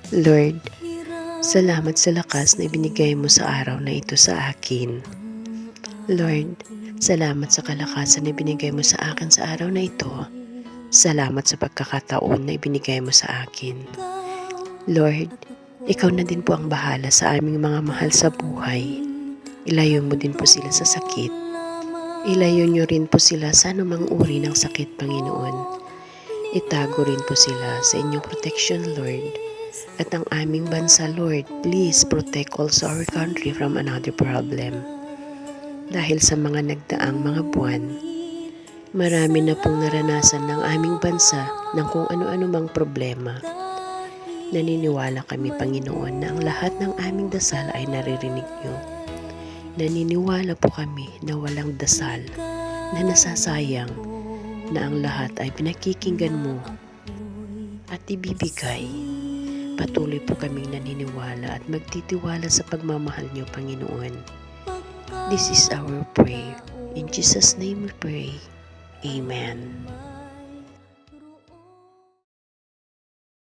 Lord, salamat sa lakas na ibinigay mo sa araw na ito sa akin. Lord, salamat sa kalakasan na ibinigay mo sa akin sa araw na ito. Salamat sa pagkakataon na ibinigay mo sa akin. Lord, ikaw na din po ang bahala sa aming mga mahal sa buhay. Ilayo mo din po sila sa sakit. Ilayo niyo rin po sila sa anumang uri ng sakit, Panginoon. Itago rin po sila sa inyong protection, Lord. At ang aming bansa, Lord, please protect also our country from another problem. Dahil sa mga nagdaang mga buwan, marami na pong naranasan ng aming bansa ng kung ano-ano mang problema. Naniniwala kami, Panginoon, na ang lahat ng aming dasal ay naririnig niyo. Naniniwala po kami na walang dasal na nasasayang, na ang lahat ay pinakikinggan mo at ibibigay. Patuloy po kaming naniniwala at magtitiwala sa pagmamahal niyo, Panginoon. This is our prayer. In Jesus' name we pray. Amen.